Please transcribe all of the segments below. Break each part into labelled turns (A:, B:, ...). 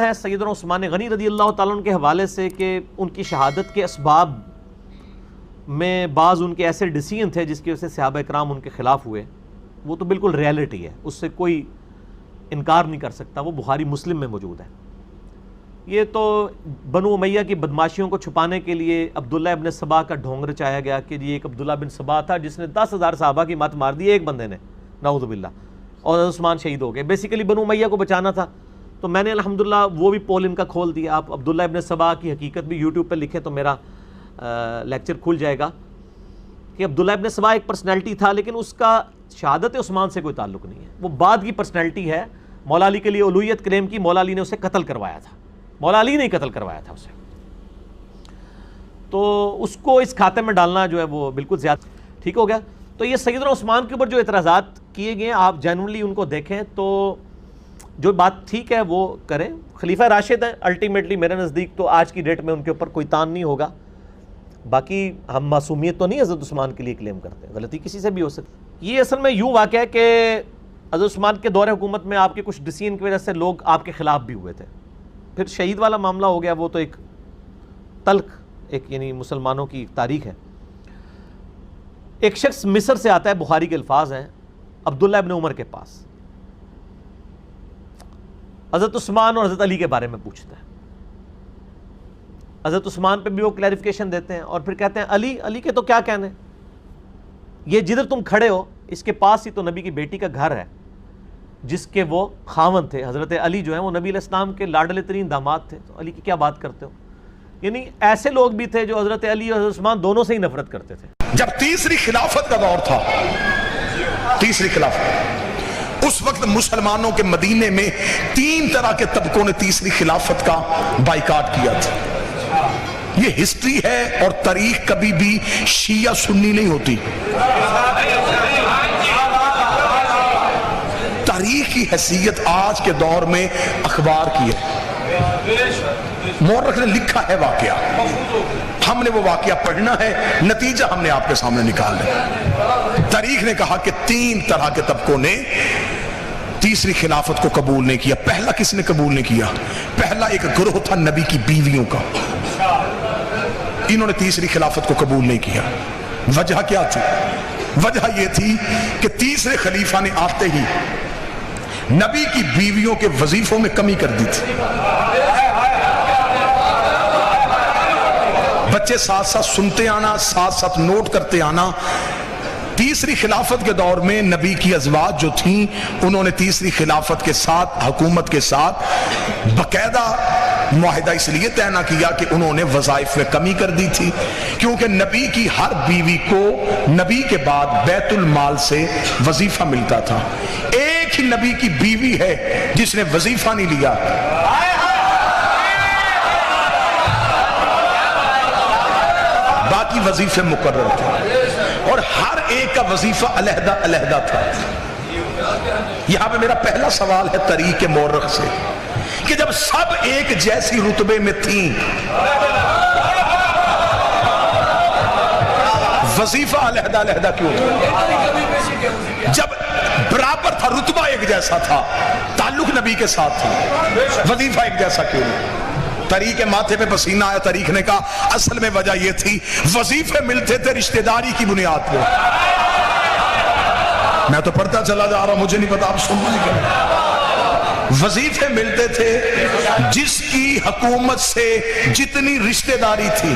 A: ہے سیدنا عثمان غنی رضی اللہ تعالیٰ عنہ کے حوالے سے کہ ان کی شہادت کے اسباب میں بعض ان کے ایسے ڈیسیژن تھے جس کی وجہ سے صحابہ کرام ان کے خلاف ہوئے، وہ تو بالکل ریالٹی ہے، اس سے کوئی انکار نہیں کر سکتا، وہ بخاری مسلم میں موجود ہے۔ یہ تو بنو امیہ کی بدماشیوں کو چھپانے کے لیے عبداللہ ابن سبا کا ڈھونگ رچایا گیا کہ یہ ایک عبداللہ بن سبا تھا جس نے 10,000 صحابہ کی مات مار دی ایک بندے نے، نعوذ باللہ، اور عثمان شہید ہو گئے۔ بیسیکلی بنو امیہ کو بچانا تھا، تو میں نے الحمدللہ وہ بھی پول ان کا کھول دیا۔ آپ عبداللہ ابن سبا کی حقیقت بھی یوٹیوب پہ لکھیں تو میرا لیکچر کھل جائے گا کہ عبداللہ ابن سبا ایک پرسنالٹی تھا، لیکن اس کا شہادت عثمان سے کوئی تعلق نہیں ہے، وہ بعد کی پرسنالٹی ہے۔ مولا علی کے لیے الوہیت کلیم کی، مولا علی نے اسے قتل کروایا تھا، مولا علی نے قتل کروایا تھا اسے، تو اس کو اس کھاتے میں ڈالنا جو ہے وہ بالکل زیادہ ٹھیک ہو گیا۔ تو یہ سیدنا عثمان کے اوپر جو اعتراضات کیے گئے ہیں، آپ جینوئنلی ان کو دیکھیں تو جو بات ٹھیک ہے وہ کریں۔ خلیفہ راشد ہیں الٹیمیٹلی میرے نزدیک، تو آج کی ڈیٹ میں ان کے اوپر کوئی تان نہیں ہوگا۔ باقی ہم معصومیت تو نہیں حضرت عثمان کے لیے کلیم کرتے، غلطی کسی سے بھی ہو سکتی۔ یہ اصل میں یوں واقعہ ہے کہ حضرت عثمان کے دور حکومت میں آپ کے کچھ ڈیسیژن کی وجہ سے لوگ آپ کے خلاف بھی ہوئے تھے، پھر شہید والا معاملہ ہو گیا، وہ تو ایک تلخ ایک یعنی مسلمانوں کی تاریخ ہے۔ ایک شخص مصر سے آتا ہے، بخاری کے الفاظ ہیں، عبداللہ ابن عمر کے پاس، حضرت عثمان اور حضرت علی کے بارے میں پوچھتا ہے۔ حضرت عثمان پہ بھی وہ کلیریفیکیشن دیتے ہیں اور پھر کہتے ہیں علی کے تو کیا کہنے، یہ جدھر تم کھڑے ہو اس کے پاس ہی تو نبی کی بیٹی کا گھر ہے جس کے وہ خاوند تھے۔ حضرت علی جو ہیں وہ نبی علیہ السلام کے لاڈلے ترین داماد تھے، تو علی کی کیا بات کرتے ہو؟ یعنی ایسے لوگ بھی تھے جو حضرت علی اور حضرت عثمان دونوں سے ہی نفرت کرتے تھے۔
B: جب تیسری خلافت کا دور تھا، تیسری خلافت، اس وقت مسلمانوں کے مدینے میں 3 طرح کے طبقوں نے تیسری خلافت کا بائیکاٹ کیا تھا۔ یہ ہسٹری ہے اور تاریخ کبھی بھی شیعہ سنی نہیں ہوتی، تاریخ کی حیثیت آج کے دور میں اخبار کی ہے۔ مورخ نے لکھا ہے واقعہ، ہم نے وہ واقعہ پڑھنا ہے، نتیجہ ہم نے آپ کے سامنے نکالنا ہے۔ تاریخ نے کہا کہ 3 طرح کے طبقوں نے تیسری خلافت کو قبول نہیں کیا۔ پہلا کس نے قبول نہیں کیا؟ پہلا ایک گروہ تھا نبی کی بیویوں کا، انہوں نے تیسری خلافت کو قبول نہیں کیا۔ وجہ کیا تھی؟ وجہ یہ تھی کہ تیسرے خلیفہ نے آتے ہی نبی کی بیویوں کے وظیفوں میں کمی کر دی تھی۔ بچے ساتھ ساتھ سنتے آنا، ساتھ ساتھ نوٹ کرتے آنا۔ تیسری خلافت کے دور میں نبی کی ازواج جو تھیں، انہوں نے تیسری خلافت کے ساتھ، حکومت کے ساتھ باقاعدہ معاہدہ اس لیے طے نہ کیا کہ انہوں نے وظائف میں کمی کر دی تھی، کیونکہ نبی کی ہر بیوی کو نبی کے بعد بیت المال سے وظیفہ ملتا تھا۔ ایک ہی نبی کی بیوی ہے جس نے وظیفہ نہیں لیا، باقی وظیفے مقرر تھے اور ہر ایک کا وظیفہ علیحدہ علیحدہ تھا۔ یہاں پہ میرا پہلا سوال ہے تاریخ کے مورخ سے کہ جب سب ایک جیسی رتبے میں تھیں، وظیفہ علیحدہ علیحدہ کیوں تھا؟ جب برابر تھا، رتبہ ایک جیسا تھا، تعلق نبی کے ساتھ تھا، وظیفہ ایک جیسا کیوں نہیں؟ تاریخ کے ماتھے پہ پسینہ آیا۔ تاریخ نے کہا اصل میں وجہ یہ تھی وظیفے ملتے تھے رشتہ داری کی بنیاد پہ۔ میں تو پڑھتا چلا جا رہا ہوں، مجھے نہیں پتا آپ سن نہیں کریں۔ وظیفے ملتے تھے جس کی حکومت سے جتنی رشتہ داری تھی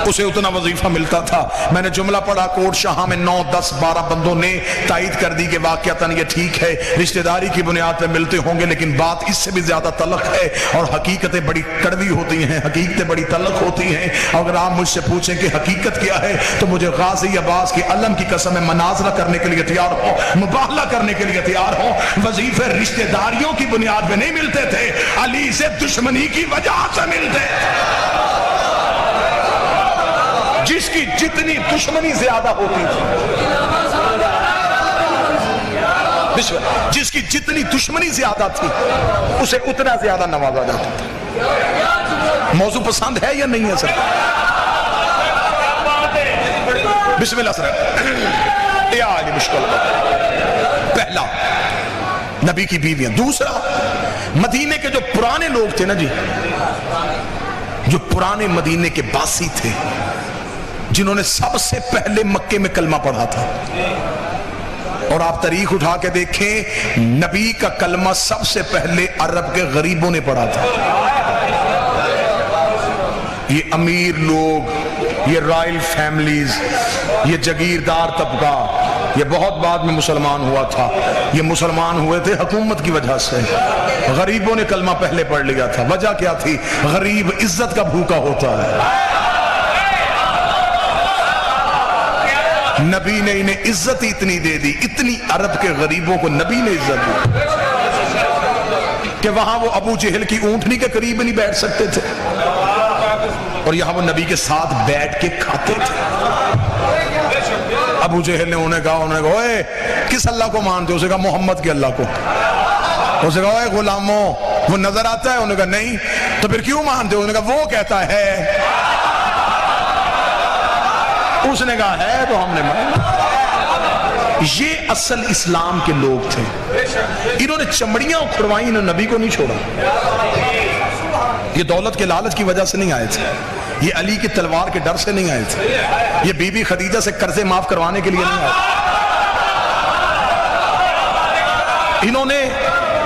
B: اسے اتنا وظیفہ ملتا تھا۔ میں نے جملہ پڑھا کوٹ شاہ میں 9 10 12 بندوں نے تائید کر دی کہ واقعتاً یہ ٹھیک ہے، رشتہ داری کی بنیاد پہ ملتے ہوں گے، لیکن بات اس سے بھی زیادہ تلخ ہے اور حقیقتیں بڑی کڑوی ہوتی ہیں، حقیقتیں بڑی تلخ ہوتی ہیں۔ اگر آپ مجھ سے پوچھیں کہ حقیقت کیا ہے تو مجھے غازی عباس کی علم کی قسم میں مناظرہ کرنے کے لیے تیار ہو، مباہلہ کرنے کے لیے تیار ہو۔ وظیفے رشتہ داریوں کی بنیاد پہ نہیں ملتے تھے، علی سے دشمنی کی وجہ سے ملتے تھے۔ جس کی جتنی دشمنی زیادہ ہوتی تھی، جس کی جتنی دشمنی زیادہ تھی اسے اتنا زیادہ نوازا جاتا تھا۔ موضوع پسند ہے یا نہیں ہے سر؟ بسم اللہ سر۔ یہ آج مشکل ہے۔ پہلا نبی کی بیویاں، دوسرا مدینے کے جو پرانے لوگ تھے نا جی، جو پرانے مدینے کے باسی تھے، جنہوں نے سب سے پہلے مکے میں کلمہ پڑھا تھا، اور آپ تاریخ اٹھا کے دیکھیں نبی کا کلمہ سب سے پہلے عرب کے غریبوں نے پڑھا تھا۔ یہ امیر لوگ، یہ رائل فیملیز، یہ جگیردار طبقہ، یہ بہت بعد میں مسلمان ہوا تھا۔ یہ مسلمان ہوئے تھے حکومت کی وجہ سے، غریبوں نے کلمہ پہلے پڑھ لیا تھا۔ وجہ کیا تھی؟ غریب عزت کا بھوکا ہوتا ہے، نبی نے انہیں عزت اتنی دے دی، اتنی عرب کے غریبوں کو نبی نے عزت دی کہ وہاں وہ ابو جہل کی اونٹنی کے قریب نہیں بیٹھ سکتے تھے، اور یہاں وہ نبی کے ساتھ بیٹھ کے کھاتے تھے۔ ابو جہل نے انہیں کہا اوے کس اللہ کو مانتے ہو؟ اسے کہا محمد کے اللہ کو۔ اسے کہا اوے غلاموں وہ نظر آتا ہے؟ انہوں نے کہا نہیں۔ تو پھر کیوں مانتے ہو؟ انہوں نے کہا وہ کہتا ہے۔ اس نے کہا ہے تو ہم نے مانا۔ یہ اصل اسلام کے لوگ تھے، انہوں نے چمڑیاں اکھڑوائیں، انہوں نے نبی کو نہیں چھوڑا۔ یہ دولت کے لالچ کی وجہ سے نہیں آئے تھے، یہ علی کی تلوار کے ڈر سے نہیں آئے تھے، یہ بی بی خدیجہ سے قرضے معاف کروانے کے لیے نہیں آئے۔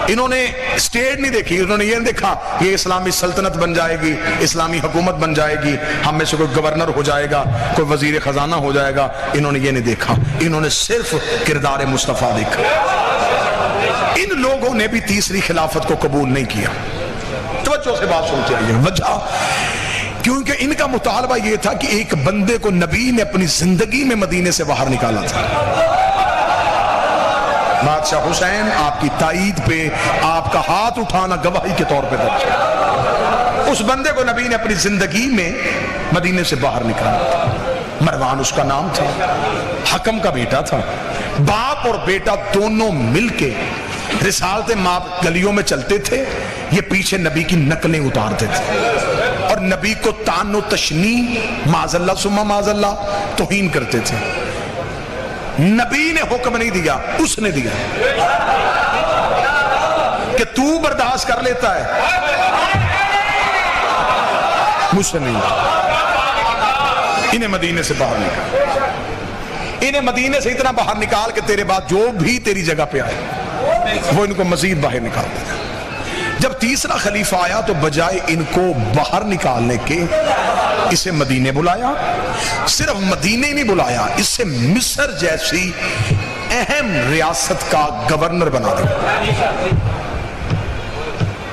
B: انہوں نے اسٹیٹ نہیں دیکھی، انہوں نے یہ نہیں دیکھا یہ اسلامی سلطنت بن جائے گی، اسلامی حکومت بن جائے گی، ہم میں سے کوئی گورنر ہو جائے گا، کوئی وزیر خزانہ ہو جائے گا، انہوں نے یہ نہیں دیکھا۔ انہوں نے صرف کردار مصطفیٰ دیکھا۔ ان لوگوں نے بھی تیسری خلافت کو قبول نہیں کیا۔ توجہ سے بات سنتے آئیے، وجہ کیونکہ ان کا مطالبہ یہ تھا کہ ایک بندے کو نبی نے اپنی زندگی میں مدینے سے باہر نکالا تھا۔ بادشاہ حسین آپ کی تائید پہ آپ کا ہاتھ اٹھانا گواہی کے طور پہ درج ہے۔ اس بندے کو نبی نے اپنی زندگی میں مدینے سے باہر نکالا تھا۔ مروان اس کا نام تھا، حکم کا بیٹا تھا۔ باپ اور بیٹا دونوں مل کے رسالت ماپ گلیوں میں چلتے تھے، یہ پیچھے نبی کی نقلیں اتارتے تھے اور نبی کو تان و تشنیع معاذ اللہ ثم معاذ اللہ توہین کرتے تھے۔ نبی نے حکم نہیں دیا، اس نے دیا کہ تو برداشت کر لیتا ہے، مجھ سے نہیں۔ انہیں مدینے سے باہر نکال، انہیں مدینے سے اتنا باہر نکال کہ تیرے بعد جو بھی تیری جگہ پہ آئے وہ ان کو مزید باہر نکال دے۔ جب تیسرا خلیفہ آیا تو بجائے ان کو باہر نکالنے کے اسے مدینے بلایا، صرف مدینے نہیں بلایا، اس سے مصر جیسی اہم ریاست کا گورنر بنا دیا۔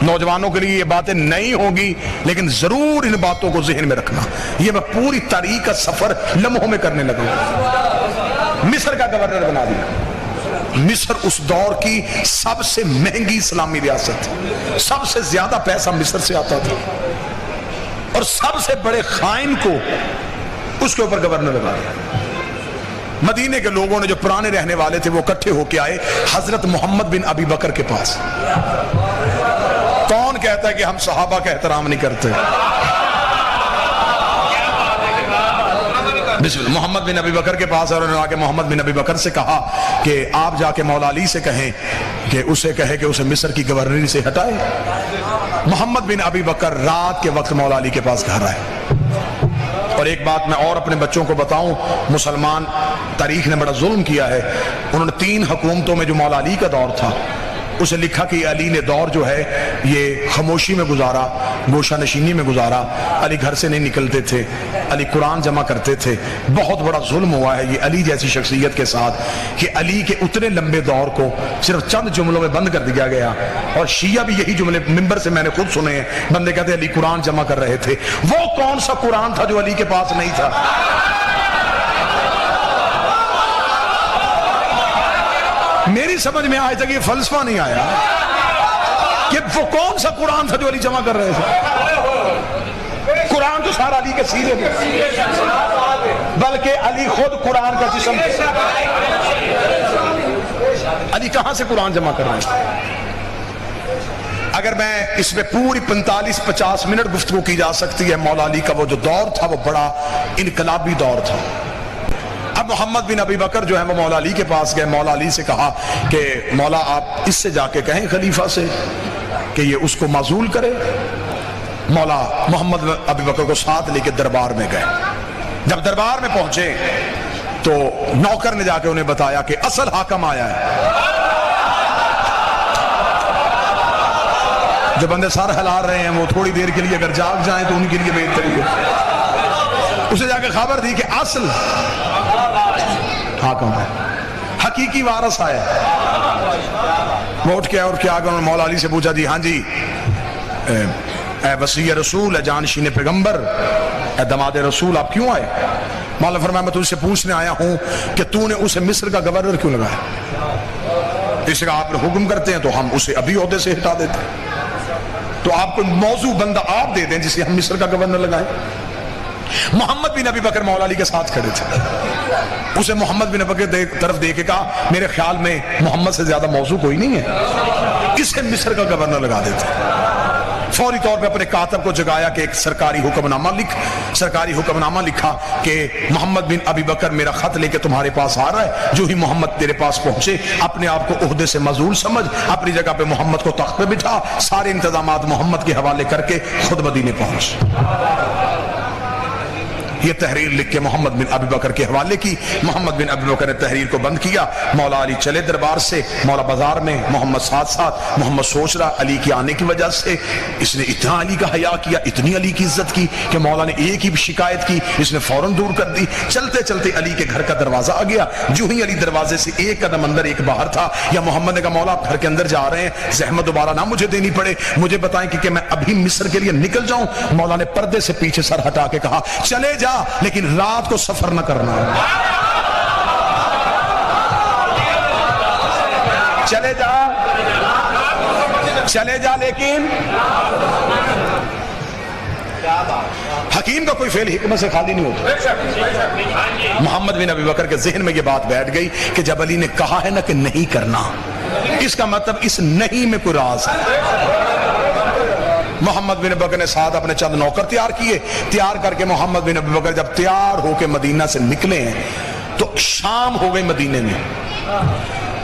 B: نوجوانوں کے لیے یہ باتیں نہیں ہوگی لیکن ضرور ان باتوں کو ذہن میں رکھنا، یہ میں پوری تاریخ کا سفر لمحوں میں کرنے لگا ہوں۔ مصر کا گورنر بنا دیا۔ مصر اس دور کی سب سے مہنگی اسلامی ریاست تھی، سب سے زیادہ پیسہ مصر سے آتا تھا، اور سب سے بڑے خائن کو اس کے اوپر گورنر لگا دیا۔ مدینے کے لوگوں نے جو پرانے رہنے والے تھے وہ اکٹھے ہو کے آئے حضرت محمد بن ابی بکر کے پاس۔ کون کہتا ہے کہ ہم صحابہ کا احترام نہیں کرتے؟ بسم اللہ۔ محمد بن ابی بکر کے پاس اور انہوں نے آ کے محمد بن ابی بکر سے کہا کہ آپ جا کے مولا علی سے کہیں کہ اسے کہے کہ اسے مصر کی گورنری سے ہٹائے۔ محمد بن ابی بکر رات کے وقت مولا علی کے پاس گھر آئے۔ اور ایک بات میں اور اپنے بچوں کو بتاؤں، مسلمان تاریخ نے بڑا ظلم کیا ہے۔ انہوں نے 3 حکومتوں میں جو مولا علی کا دور تھا اسے لکھا کہ علی نے دور جو ہے یہ خاموشی میں گزارا، گوشہ نشینی میں گزارا، علی گھر سے نہیں نکلتے تھے، علی قرآن جمع کرتے تھے۔ بہت بڑا ظلم ہوا ہے یہ علی جیسی شخصیت کے ساتھ کہ علی کے اتنے لمبے دور کو صرف چند جملوں میں بند کر دیا گیا، اور شیعہ بھی یہی جملے ممبر سے میں نے خود سنے ہیں، بندے کہتے ہیں علی قرآن جمع کر رہے تھے۔ وہ کون سا قرآن تھا جو علی کے پاس نہیں تھا؟ میری سمجھ میں آج تک یہ فلسفہ نہیں آیا کہ وہ کون سا قرآن تھا جو علی جمع کر رہے تھے۔ قرآن تو سارا علی کے سینے میں، بلکہ علی خود قرآن کا جسم تھا۔ علی کہاں سے قرآن جمع کر رہے تھے؟ اگر میں اس میں پوری 45-50 منٹ گفتگو کی جا سکتی ہے۔ مولا علی کا وہ جو دور تھا وہ بڑا انقلابی دور تھا۔ اب محمد بن ابی بکر جو ہے وہ مولا علی کے پاس گئے، مولا علی سے کہا کہ مولا آپ اس سے جا کے کہیں خلیفہ سے کہ یہ اس کو معزول کرے. مولا محمد ابی بکر کو ساتھ لے کے دربار میں گئے. جب دربار میں پہنچے تو نوکر نے جا کے انہیں بتایا کہ اصل حاکم آیا ہے. جو بندے سر ہلا رہے ہیں وہ تھوڑی دیر کے لیے اگر جاگ جائیں تو ان کے لیے بہتر ہے. اسے جا کے خبر دی کہ اصل حاکم ہے, حقیقی وارث آیا. وہ اٹھ کے اور کیا کہ مولا علی سے پوچھا, جی ہاں جی اے وصی رسول, اے جانشین پیغمبر, اے دماد رسول, آپ کیوں آئے؟ مولا فرمایا میں تجھ سے پوچھنے آیا ہوں کہ تو نے اسے مصر کا گورنر کیوں لگایا؟ اس کا آپ نے حکم کرتے ہیں تو ہم اسے ابھی عہدے سے ہٹا دیتے ہیں. تو آپ کو موضوع بندہ آپ دے دیں جسے ہم مصر کا گورنر لگائیں. محمد بن ابی بکر مولا علی کے ساتھ کھڑے تھے. اسے محمد بن ابی بکر طرف دیکھ کے کہا, میرے خیال میں محمد سے زیادہ موضوع کوئی نہیں ہے, اسے مصر کا گورنر لگا دیتے. فوری طور پہ اپنے کاتب کو جگایا کہ ایک سرکاری حکم نامہ لکھا کہ محمد بن ابی بکر میرا خط لے کے تمہارے پاس آ رہا ہے. جو ہی محمد تیرے پاس پہنچے اپنے آپ کو عہدے سے معزول سمجھ, اپنی جگہ پہ محمد کو تخت پہ بٹھا, سارے انتظامات محمد کے حوالے کر کے خود مدینے پہنچ. یہ تحریر لکھ کے محمد بن ابی بکر کے حوالے کی. محمد بن ابی بکر نے تحریر کو بند کیا. مولا علی چلے دربار سے. مولا بازار میں, محمد ساتھ ساتھ. محمد سوچ رہا علی کے آنے کی وجہ سے اس نے اتنا علی کا حیا کیا, اتنی علی کی عزت کی کہ مولا نے ایک ہی شکایت کی, اس نے فوراً دور کر دی. چلتے چلتے علی کے گھر کا دروازہ آ گیا. جو ہی علی دروازے سے ایک قدم اندر ایک باہر تھا, یا محمد نے کہا مولا آپ گھر کے اندر جا رہے ہیں, زحمت دوبارہ نہ مجھے دینی پڑے, مجھے بتائیں کہ میں ابھی مصر کے لیے نکل جاؤں. مولا نے پردے سے پیچھے سر ہٹا کے کہا چلے جا, لیکن رات کو سفر نہ کرنا. چلے جا لیکن حکیم کا کوئی فعل حکمت سے خالی نہیں ہوتا. محمد بن ابی بکر کے ذہن میں یہ بات بیٹھ گئی کہ جب علی نے کہا ہے نا کہ نہیں کرنا, اس کا مطلب اس نہیں میں کوئی راز ہے. محمد بن ابی بکر نے ساتھ اپنے چند نوکر تیار کر کے محمد بن ابی بکر جب تیار ہو کے مدینہ سے نکلے ہیں تو شام ہو گئی. مدینے میں,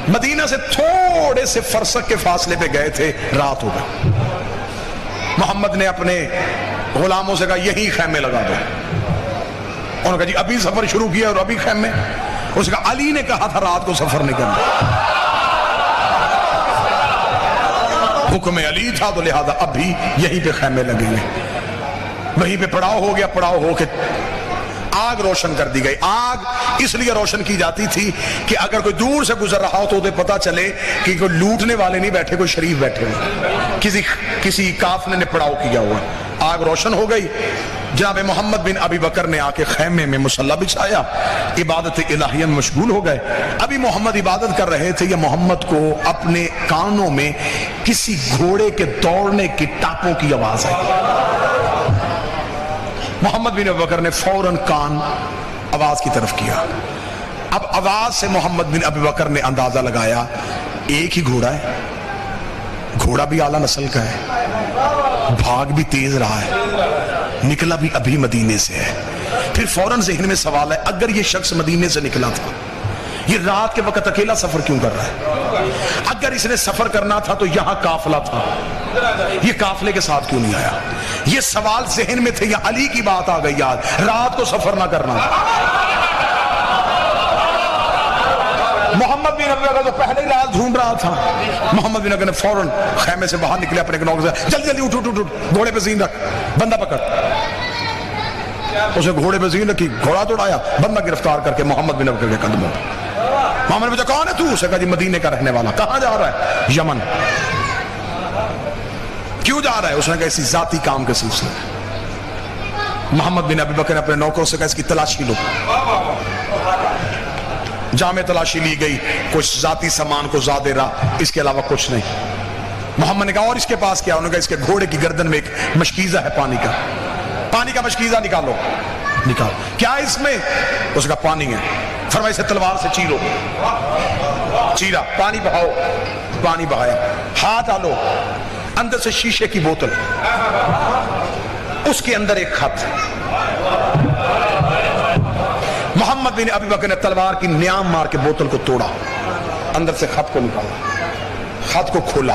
B: مدینہ سے تھوڑے سے فرسخ کے فاصلے پہ گئے تھے, رات ہو گئی. محمد نے اپنے غلاموں سے کہا یہی خیمے لگا دو. انہوں نے کہا جی ابھی سفر شروع کیا اور ابھی خیمے. اس نے کہا علی نے کہا تھا رات کو سفر نہیں کرنا, حکم علی تھا, تو لہذا اب بھی یہیں پہ خیمے لگیں گے. وہیں پہ پڑاؤ ہو گیا. پڑاؤ ہو کے آگ روشن کر دی گئی. آگ اس لیے روشن کی جاتی تھی کہ اگر کوئی دور سے گزر رہا ہو تو اسے پتا چلے کہ کوئی لوٹنے والے نہیں بیٹھے, کوئی شریف بیٹھے ہوئے, کسی کافلے نے پڑاؤ کیا ہوا. آگ روشن ہو گئی. جناب محمد بن ابی بکر نے آ کے خیمے میں مصلی بچھایا, عبادت الہیہ میں مشغول ہو گئے. ابھی محمد عبادت کر رہے تھے, یہ محمد کو اپنے کانوں میں کسی گھوڑے کے دوڑنے کی ٹاپوں کی آواز آئی. محمد بن ابی بکر نے فوراً کان آواز کی طرف کیا. اب آواز سے محمد بن ابی بکر نے اندازہ لگایا ایک ہی گھوڑا ہے, گھوڑا بھی اعلیٰ نسل کا ہے, بھاگ بھی تیز رہا ہے, نکلا بھی ابھی مدینے سے ہے. پھر فوراً ذہن میں سوال ہے, اگر یہ شخص مدینے سے نکلا تھا, یہ رات کے وقت اکیلا سفر کیوں کر رہا ہے؟ اگر اس نے سفر کرنا تھا تو یہاں قافلہ تھا, یہ قافلے کے ساتھ کیوں نہیں آیا؟ یہ سوال ذہن میں تھے, یا علی کی بات آ گئی یاد, رات کو سفر نہ کرنا. محمد بن ابی بکر تو پہلے ہی راز ڈھونڈ رہا تھا. محمد بن ابی بکر نے فوراً خیمے سے باہر نکلے, اپنے نوکر سے جلدی جلدی اٹھ, گھوڑے پہ زین رکھ, بندہ پکڑ. اسے گھوڑے پہ زین رکھی, گھوڑا توڑایا, بندہ گرفتار کر کے محمد بن ابی بکر کے قدموں. محمد نے پوچھا کون ہے تو؟ اسے کہا جی مدینے کا رہنے والا. کہاں جا رہا ہے؟ یمن. کیوں جا رہا ہے؟ اس نے کہا اسی ذاتی کام کے سلسلے. محمد بن ابی بکر نے اپنے نوکروں سے کہا اس کی تلاشی لو. جامع تلاشی لی گئی, کچھ ذاتی سامان کو زیادہ رہا, اس کے علاوہ کچھ نہیں. محمد نے کہا اور اس کے پاس کیا؟ انہوں نے کہا اس کے گھوڑے کی گردن میں ایک مشکیزہ ہے پانی کا. پانی کا مشکیزہ نکالو. کیا اس میں؟ اس کا پانی ہے. فرمایا اسے تلوار سے چیرو. چیرا, پانی بہاؤ, پانی بہایا. ہاتھ ڈالو, اندر سے شیشے کی بوتل, اس کے اندر ایک خط. محمد بن ابی بکر نے تلوار کی نیام مار کے بوتل کو توڑا, اندر سے خط کو نکالا, خط کو کھولا.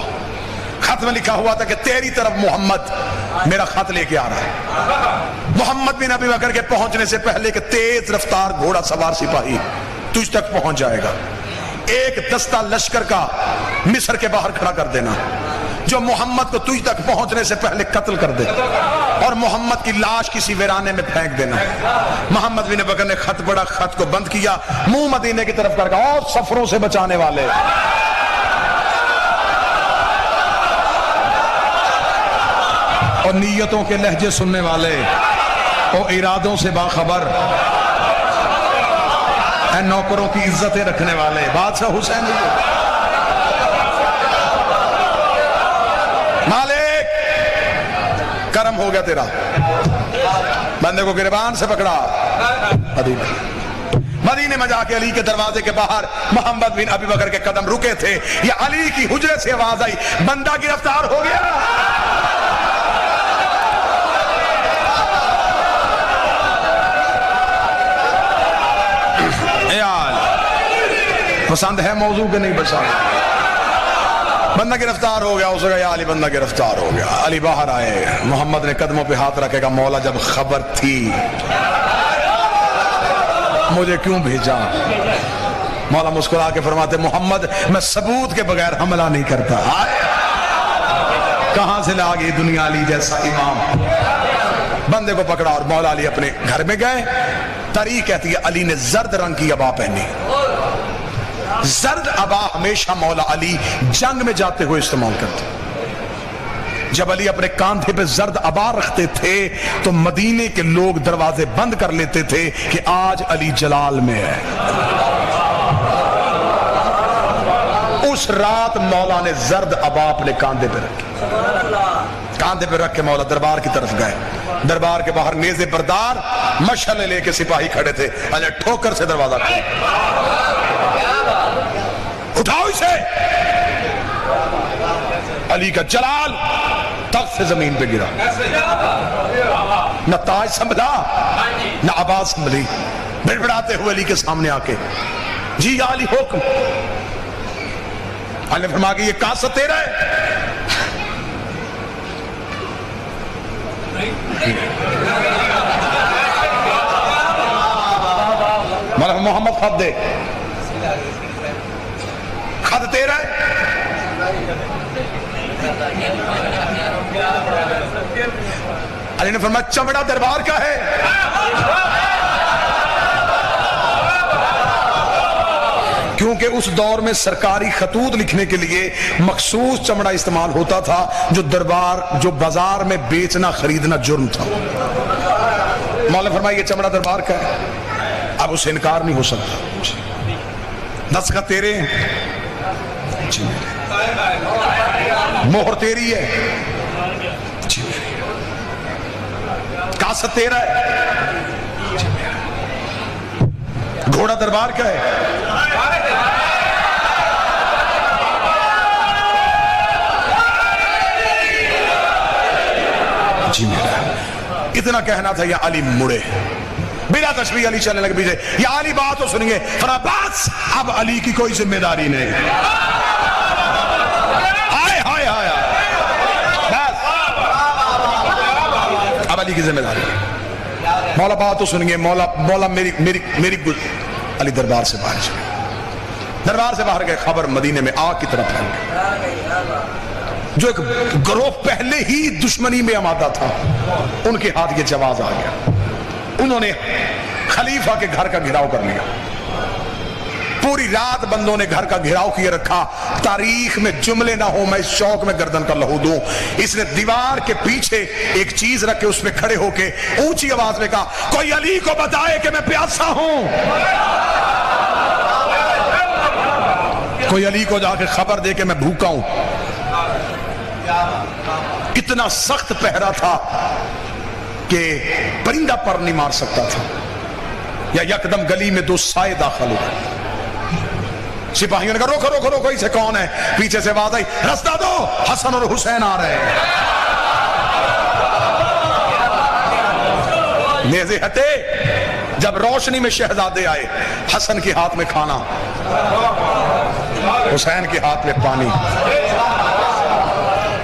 B: خط میں لکھا ہوا تھا کہ تیری طرف محمد میرا خط لے کے آ رہا ہے۔ محمد بن ابی بکر کے پہنچنے سے پہلے کہ تیز رفتار گھوڑا سوار سپاہی تجھ تک پہنچ جائے گا، ایک دستہ لشکر کا مصر کے باہر کھڑا کر دینا جو محمد کو تجھ تک پہنچنے سے پہلے قتل کر دے، اور محمد کی لاش کسی ویرانے میں پھینک دینا۔ محمد بن ابی بکر نے خط پڑھا، خط کو بند کیا، منہ مدینے کی طرف کر گیا، اور سفروں سے بچانے والے، اور نیتوں کے لہجے سننے والے، اور ارادوں سے باخبر، اے نوکروں کی عزتیں رکھنے والے، بادشاہ حسین جی مالک کرم ہو گیا تیرا، بندے کو گریبان سے پکڑا، مدینے میں جا کے علی کے دروازے کے باہر محمد بن ابی بکر کے قدم رکے تھے، یہ علی کی حجرے سے آواز آئی، بندہ گرفتار ہو گیا۔ پسند ہے موضوع کے نہیں بچا، بندہ گرفتار ہو گیا، اس نے یا علی بندہ گرفتار ہو گیا۔ علی باہر آئے، محمد نے قدموں پہ ہاتھ رکھے گا، مولا جب خبر تھی مجھے کیوں بھیجا؟ مولا مسکرا کے فرماتے محمد میں ثبوت کے بغیر حملہ نہیں کرتا۔ کہاں سے لا گئی دنیا علی جیسا امام؟ بندے کو پکڑا اور مولا علی اپنے گھر میں گئے۔ تاریخ کہتی ہے علی نے زرد رنگ کی عبا پہنی، زرد عبا ہمیشہ مولا علی جنگ میں جاتے ہوئے استعمال کرتے۔ جب علی اپنے کاندھے پہ زرد عبا رکھتے تھے تو مدینے کے لوگ دروازے بند کر لیتے تھے کہ آج علی جلال میں ہے۔ اس رات مولا نے زرد عبا اپنے کاندھے پہ رکھی، کاندھے پہ رکھ کے مولا دربار کی طرف گئے۔ دربار کے باہر نیزے بردار مشعلیں لے کے سپاہی کھڑے تھے، علی ٹھوکر سے دروازہ کھولا، اٹھاؤ اسے۔ علی کا جلال تخت سے زمین پہ گرا، نہ تاج سنبھلا نہ آواز سنبھلی، بڑبڑاتے ہوئے علی کے سامنے آ کے جی یا علی حکم۔ علی نے فرمایا کہ یہ کاسہ تیرا ہے؟ محمد خط دے، خط تیرا ہے؟ علی نے فرمایا چمڑا دربار کا ہے۔ کیونکہ اس دور میں سرکاری خطوط لکھنے کے لیے مخصوص چمڑا استعمال ہوتا تھا جو بازار میں بیچنا خریدنا جرم تھا۔ مولا نے فرمایا یہ چمڑا دربار کا ہے، اب اسے انکار نہیں ہو سکتا۔ دستخط تیرے ہیں؟ جی مہر تیری ہے؟ جی کاسہ تیرا ہے؟ جی گھوڑا دربار کا ہے؟ جی میرا۔ اتنا کہنا تھا یا علی مڑے، بلا تشبیہ علی چلنے لگے پیچھے، یا علی بات تو سنیں گے، فرمایا بس اب علی کی کوئی ذمہ داری نہیں۔ ہائے ہائے ہائے بس اب علی کی ذمہ داری۔ مولا بات تو سنیں گے، مولا میری علی دربار سے باہر چلے، دربار سے باہر گئے، خبر مدینے میں آگ کی طرف پھیل گئی۔ جو ایک گروہ پہلے ہی دشمنی میں آمادہ تھا ان کے ہاتھ یہ جواز آ گیا، انہوں نے خلیفہ کے گھر کا گھراؤ کر لیا۔ پوری رات بندوں نے گھر کا گھراؤ کیے رکھا، تاریخ میں جملے نہ ہو میں اس شوق میں گردن کا لہو دوں۔ اس نے دیوار کے پیچھے ایک چیز رکھ کے اس میں کھڑے ہو کے اونچی آواز میں کہا کوئی علی کو بتائے کہ میں پیاسا ہوں، کوئی علی کو جا کے خبر دے کہ میں بھوکا ہوں۔ اتنا سخت پہرا تھا کہ پرندہ پر نہیں مار سکتا تھا، یا یکدم گلی میں دو سائے داخل ہوئے۔ سپاہیوں نے کہا روکو روکو روکو، اسے کون ہے؟ پیچھے سے آواز آئی رستہ دو، حسن اور حسین آ رہے ہیں۔ نیزے ہٹے، جب روشنی میں شہزادے آئے، حسن کے ہاتھ میں کھانا، حسین کے ہاتھ میں پانی۔